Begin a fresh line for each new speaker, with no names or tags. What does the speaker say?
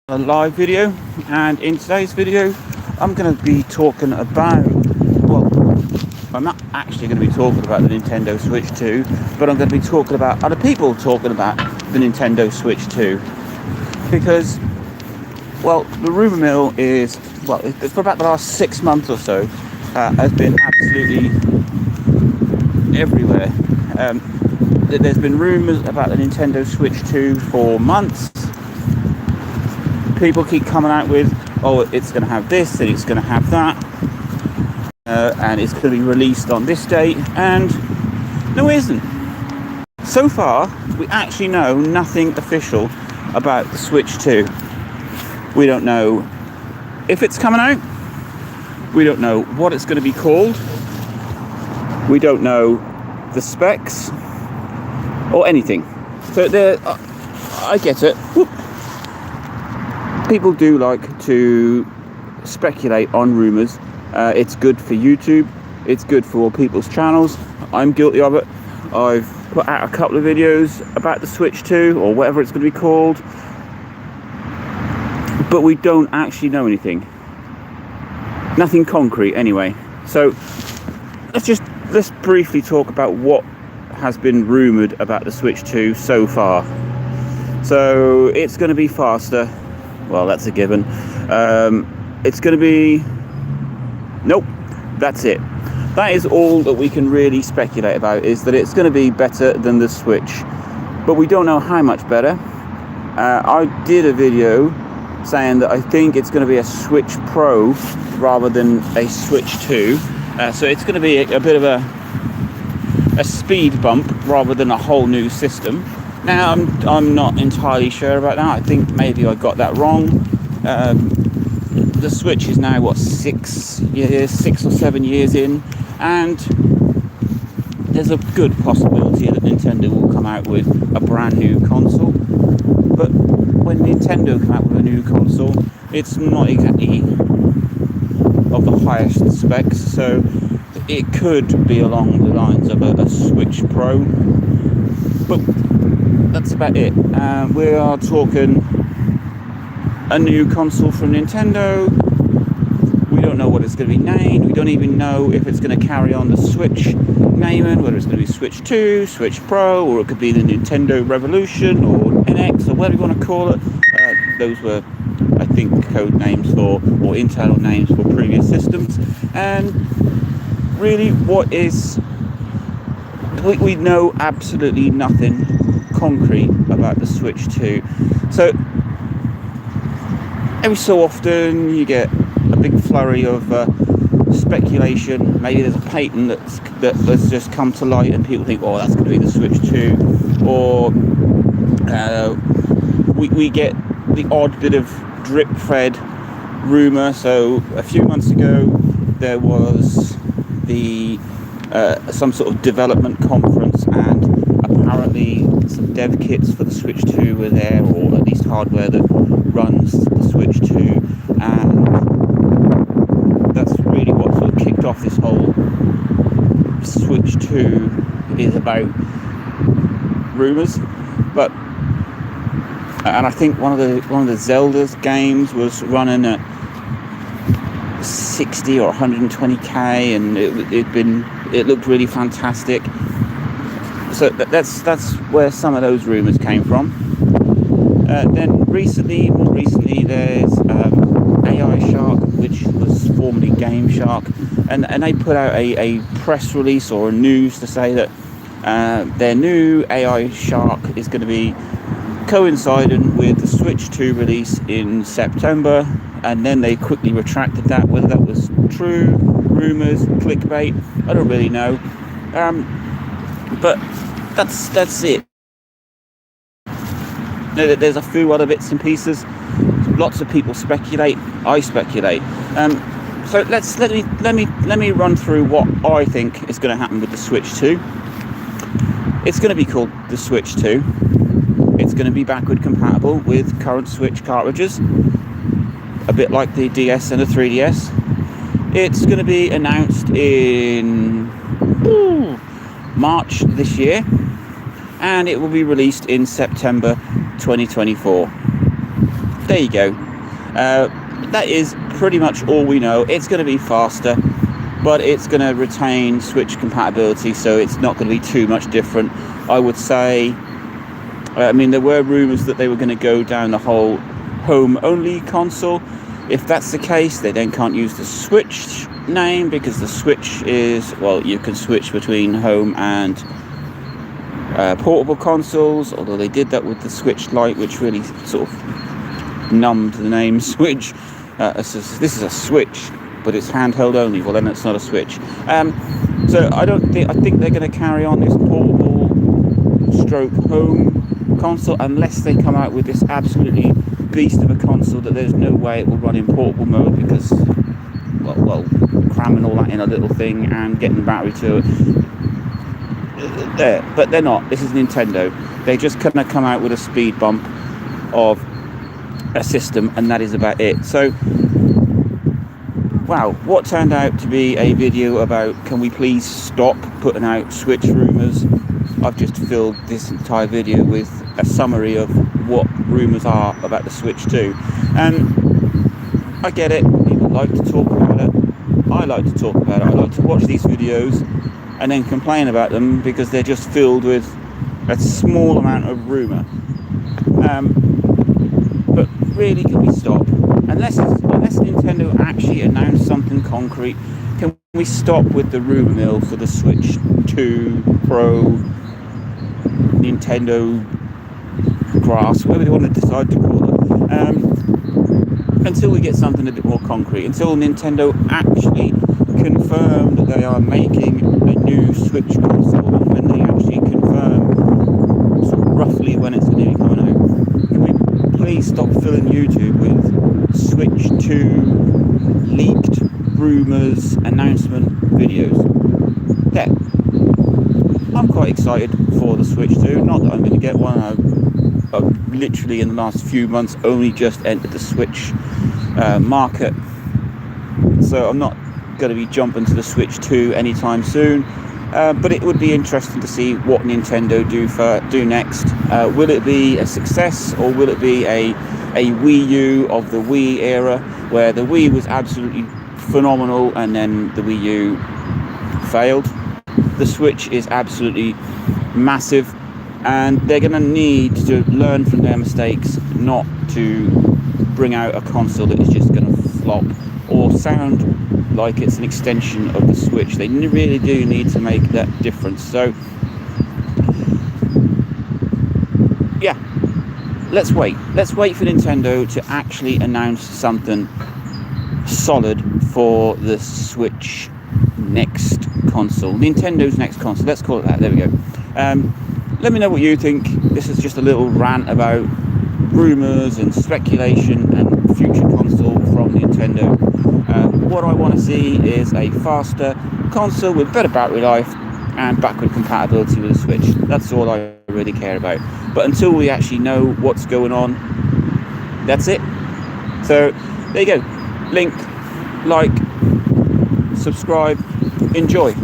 a live video, and in today's video I'm going to be talking about, well, I'm not actually going to be talking about the Nintendo Switch 2, but I'm going to be talking about other people talking about the Nintendo Switch 2, because, well, the rumour mill is, well, for about the last 6 months or so, has been absolutely everywhere. There's been rumours about the Nintendo Switch 2 for months. People keep coming out with, oh, it's going to have this and it's going to have that, and it's going to be released on this date, and no, it isn't. So far, we actually know nothing official about the Switch 2. We don't know if it's coming out. We don't know what it's going to be called. We don't know the specs or anything. So there, I get it. Whoop. People do like to speculate on rumours. It's good for YouTube. It's good for people's channels. I'm guilty of it. I've put out a couple of videos about the Switch 2 or whatever it's going to be called, but we don't actually know anything. Nothing concrete anyway. So let's briefly talk about what has been rumoured about the Switch 2 so far. So it's going to be faster. Well, that's a given. It's going to be... Nope, that's it. That is all that we can really speculate about, is that it's going to be better than the Switch. But we don't know how much better. I did a video saying that I think it's going to be a Switch Pro rather than a Switch 2. So it's going to be a bit of a speed bump rather than a whole new system. Now, I'm not entirely sure about that. I think maybe I got that wrong. The Switch is now, what, 6 or 7 years in, and there's a good possibility that Nintendo will come out with a brand new console. But when Nintendo come out with a new console, it's not exactly of the highest specs, so it could be along the lines of a Switch Pro. But that's about it. We are talking a new console from Nintendo. We don't know what it's going to be named. We don't even know if it's going to carry on the Switch naming, whether it's going to be Switch 2, Switch Pro, or it could be the Nintendo Revolution or NX or whatever you want to call it. Those were, I think, code names for, or internal names for previous systems. And really, we know absolutely nothing concrete about the Switch 2. So every so often you get a big flurry of speculation. Maybe there's a patent that has just come to light and people think, oh, that's going to be the Switch 2. Or we get the odd bit of drip-fed rumour. So a few months ago there was some sort of development conference, and apparently some dev kits for the Switch 2 were there, or at least hardware that runs the Switch 2, and that's really what sort of kicked off this whole Switch 2 is about rumours. But and I think one of the Zelda's games was running at 60 or 120k, and it looked really fantastic. So that's where some of those rumours came from. Then more recently, there's AI Shark, which was formerly Game Shark, and they put out a press release or a news to say that their new AI Shark is going to be coinciding with the Switch 2 release in September, and then they quickly retracted that. Whether that was true, rumours, clickbait, I don't really know. But that's it. There's a few other bits and pieces. Lots of people speculate. I speculate. So let me run through what I think is going to happen with the Switch 2. It's going to be called the Switch 2. It's going to be backward compatible with current Switch cartridges, a bit like the DS and the 3DS. It's going to be announced in March this year, and it will be released in September 2024. there you go. That is pretty much all we know. It's going to be faster, but it's going to retain Switch compatibility, so it's not going to be too much different, I would say. I mean, there were rumours that they were going to go down the whole home-only console. If that's the case, they then can't use the Switch name, because the Switch is, well, you can switch between home and portable consoles, although they did that with the Switch Lite, which really sort of numbed the name Switch. This is a Switch, but it's handheld only. Well, then it's not a Switch. So I think they're going to carry on this portable stroke home console, unless they come out with this absolutely beast of a console that there's no way it will run in portable mode, because well cramming all that in a little thing and getting the battery to it there. But they're not. This is Nintendo. They just kind of come out with a speed bump of a system, and that is about it. So wow, what turned out to be a video about can we please stop putting out Switch rumours, I've just filled this entire video with a summary of what rumours are about the Switch 2. And I get it, people like to talk about it, I like to talk about it, I like to watch these videos and then complain about them because they're just filled with a small amount of rumour. But really, can we stop? Unless Nintendo actually announced something concrete, can we stop with the rumour mill for the Switch 2 Pro, Nintendo Grass, whatever they want to decide to call it, until we get something a bit more concrete, until Nintendo actually confirm that they are making a new Switch console, and when they actually confirm sort of roughly when it's going to be coming out. Can we please stop filling YouTube with Switch 2 leaked rumours announcement videos? Yeah, I'm quite excited for the Switch 2. Not that I'm going to get one. I've literally in the last few months only just entered the Switch market, so I'm not going to be jumping to the Switch 2 anytime soon. But it would be interesting to see what Nintendo do next. Will it be a success, or will it be a Wii U of the Wii era, where the Wii was absolutely phenomenal and then the Wii U failed? The Switch is absolutely massive, and they're going to need to learn from their mistakes, not to bring out a console that is just going to flop or sound like it's an extension of the Switch. They really do need to make that difference. So yeah, let's wait for Nintendo to actually announce something solid for the Switch next console, Nintendo's next console, let's call it that. There we go. Let me know what you think. This is just a little rant about rumours and speculation and future console from Nintendo. What I want to see is a faster console with better battery life and backward compatibility with the Switch. That's all I really care about. But until we actually know what's going on, that's it. So there you go. Link, like, subscribe, enjoy.